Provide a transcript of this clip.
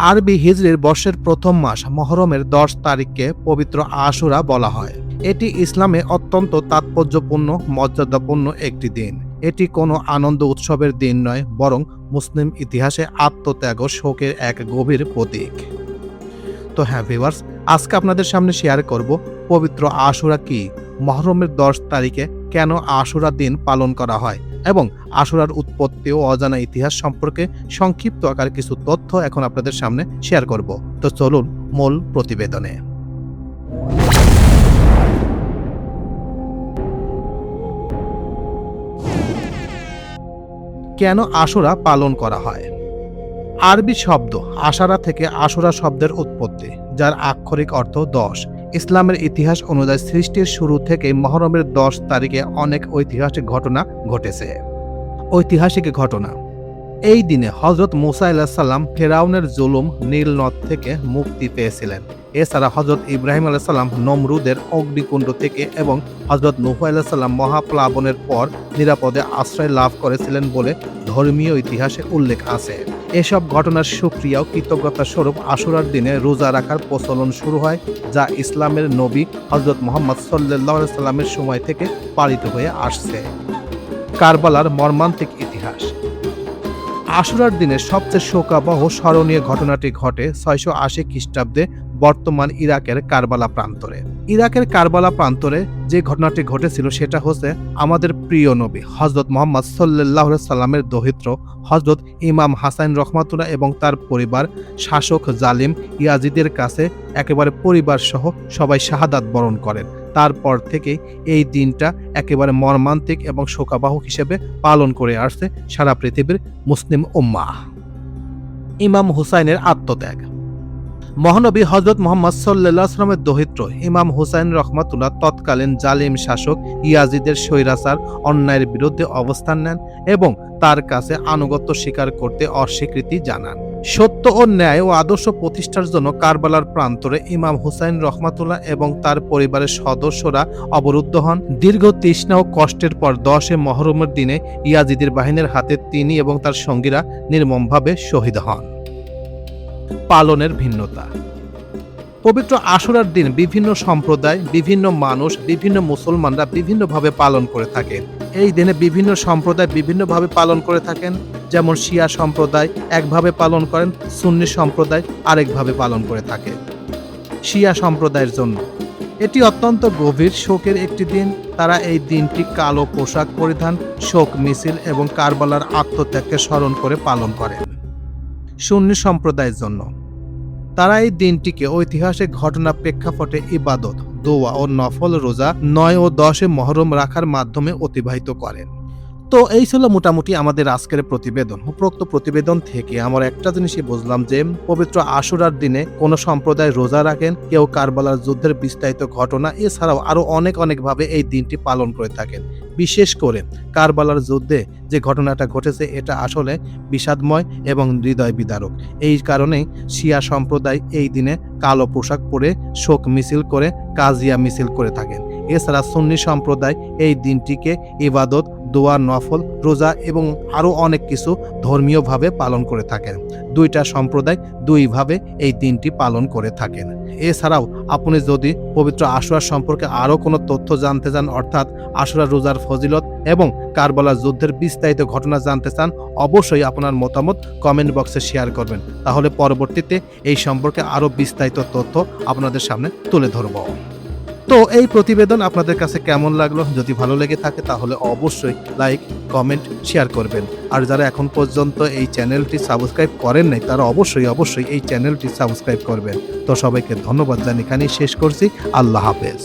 আরবি হিজরির বর্ষের প্রথম মাস মহরমের 10 তারিখকে পবিত্র আশুরা বলা হয়। এটি ইসলামে অত্যন্ত তাৎপর্যপূর্ণ মর্যাদাপূর্ণ একটি দিন। এটি কোনো আনন্দ উৎসবের দিন নয়, বরং মুসলিম ইতিহাসে আত্মত্যাগ ও শোকের এক গভীর প্রতীক। তো হ্যাঁ ভিউয়ার্স, আজকে আপনাদের সামনে শেয়ার করব পবিত্র আশুরা কি, মহরমের 10 তারিখে কেন আশুরা দিন পালন করা হয় এবং আশুরার উৎপত্তি ও অজানা ইতিহাস সম্পর্কে সংক্ষিপ্ত আকার কিছু তথ্য এখন আপনাদের সামনে শেয়ার করব। তো চলুন মূল প্রতিবেদনে। কেন আশুরা পালন করা হয়? আরবি শব্দ আশারা থেকে আশুরা শব্দের উৎপত্তি, যার আক্ষরিক অর্থ 10। ইসলামের ইতিহাস অনুযায়ী সৃষ্টির শুরু থেকে মহরমের 10 তারিখে অনেক ঐতিহাসিক ঘটনা ঘটেছে। এই দিনে হযরত মুসা আলাইহিস সালাম ফেরাউনের জুলুম নীল নদ থেকে মুক্তি পেয়েছিলেন। এছাড়া হযরত ইব্রাহিম আলাইহিস সালাম নমরুদের অগ্নিকুণ্ড থেকে এবং হযরত নূহ আলাইহিস সালাম মহাপ্লাবনের পর নিরাপদে আশ্রয় লাভ করেছিলেন বলে ধর্মীয় ইতিহাসে উল্লেখ আছে। এসব ঘটনার সুক্রিয়া ও কৃতজ্ঞতা স্বরূপ আশুরার দিনে রোজা রাখার প্রচলন শুরু হয়, যা ইসলামের নবী হযরত মুহাম্মদ সাল্লাল্লাহু আলাইহি সাল্লামের সময় থেকে পালিত হয়ে আসছে। কারবালার মর্মান্তিক ইতিহাস। আশুরার দিনে সবচেয়ে শোকাবহ স্মরণীয় ঘটনাটি ঘটে 680 খ্রিস্টাব্দে বর্তমান ইরাকের কারবালা প্রান্তরে যে ঘটনাটি ঘটেছিল সেটা হচ্ছে আমাদের প্রিয় নবী হযরত মুহাম্মদ সাল্লাল্লাহু আলাইহি সাল্লামের দৌহিত্র হযরত ইমাম হাসান রাহমাতুল্লাহ এবং তার পরিবার শাসক জালিম ইয়াজিদের কাছে একেবারে পরিবার সহ সবাই শাহাদাত বরণ করেন। তারপর থেকে এই দিনটা একেবারে মর্মান্তিক এবং শোকাবহ হিসেবে পালন করে আসছে সারা পৃথিবীর মুসলিম উম্মাহ। ইমাম হুসাইনের আত্মত্যাগ। মহানবী হযরত মুহাম্মদ সাল্লাল্লাহু আলাইহি ওয়াসাল্লামের দৌহিত্র ইমাম হুসাইন রাহমাতুল্লাহ তৎকালীন জালিম শাসক ইয়াজিদের স্বৈরাচার অন্যায়ের বিরুদ্ধে অবস্থান নেন এবং তার কাছে আনুগত্য স্বীকার করতে অস্বীকৃতি জানান। সত্য ও ন্যায় ও আদর্শ প্রতিষ্ঠার জন্য কারবালার প্রান্তরে ইমাম হুসাইন রাহমাতুল্লাহ এবং তার পরিবারের সদস্যরা অবরুদ্ধ হন। দীর্ঘ তৃষ্ণা ও কষ্টের পর 10 মহরমের দিনে ইয়াজিদের বাহিনীর হাতে তিনি এবং তার সঙ্গীরা নির্মমভাবে শহীদ হন। পালনের ভিন্নতা। পবিত্র আশুরার দিন বিভিন্ন সম্প্রদায়, বিভিন্ন মানুষ, বিভিন্ন মুসলমানরা বিভিন্নভাবে পালন করে থাকেন। এই দিনে বিভিন্ন সম্প্রদায় বিভিন্নভাবে পালন করে থাকেন। যেমন শিয়া সম্প্রদায় একভাবে পালন করেন, সুন্নি সম্প্রদায় আরেকভাবে পালন করে থাকে। শিয়া সম্প্রদায়ের জন্য এটি অত্যন্ত গভীর শোকের একটি দিন। তারা এই দিনটি কালো পোশাক পরিধান, শোক মিছিল এবং কারবালার আত্মত্যাগকে স্মরণ করে পালন করেন। সুন্নি সম্প্রদায়ের জন্য তারা এই দিনটিকে ঐতিহাসিক ঘটনা প্রেক্ষাপটে ইবাদত, দোয়া ও নফল রোজা 9 ও 10 মহরম রাখার মাধ্যমে অতিবাহিত করেন। তো এই ছিল মোটামুটি আমাদের আজকের প্রতিবেদন। উপরোক্ত প্রতিবেদন থেকে আমরা একটা জিনিসই বুঝলাম যে পবিত্র আশুরার দিনে কোন সম্প্রদায় রোজা রাখেন, কেউ কারবালার যুদ্ধের বিস্তারিত ঘটনা, এছাড়াও আরো অনেক ভাবে এই দিনটি পালন করে থাকেন। বিশেষ করে কারবালার যুদ্ধে যে ঘটনাটা ঘটেছে এটা আসলে বিষাদময় এবং হৃদয় বিদারক। এই কারণেই শিয়া সম্প্রদায় এই দিনে কালো পোশাক পরে শোক মিছিল করে, কাজিয়া মিছিল করে থাকেন। এছাড়া সুন্নি সম্প্রদায় এই দিনটিকে ইবাদত, দোয়া, নফল, রোজা এবং আরো অনেক কিছু ধর্মীয়ভাবে পালন করে থাকেন। দুইটা সম্প্রদায় দুইভাবে এই দিনটি পালন করে থাকেন। এছাড়াও আপনি যদি পবিত্র আশুরা সম্পর্কে আরো কোনো তথ্য জানতে চান, অর্থাৎ আশুরা রোজার ফজিলত এবং কারবালার যুদ্ধের বিস্তারিত ঘটনা জানতে চান, অবশ্যই আপনার মতামত কমেন্ট বক্সে শেয়ার করবেন। তাহলে পরবর্তীতে এই সম্পর্কে আরো বিস্তারিত তথ্য আপনাদের সামনে তুলে ধরব। তো এই প্রতিবেদন আপনাদের কাছে কেমন লাগলো? যদি ভালো লেগে থাকে তাহলে অবশ্যই লাইক, কমেন্ট, শেয়ার করবেন। আর যারা এখন পর্যন্ত এই চ্যানেলটি সাবস্ক্রাইব করেন নাই তারা অবশ্যই এই চ্যানেলটি সাবস্ক্রাইব করবেন। তো সবাইকে ধন্যবাদ জানিয়ে এখানেই শেষ করছি। আল্লাহ হাফেজ।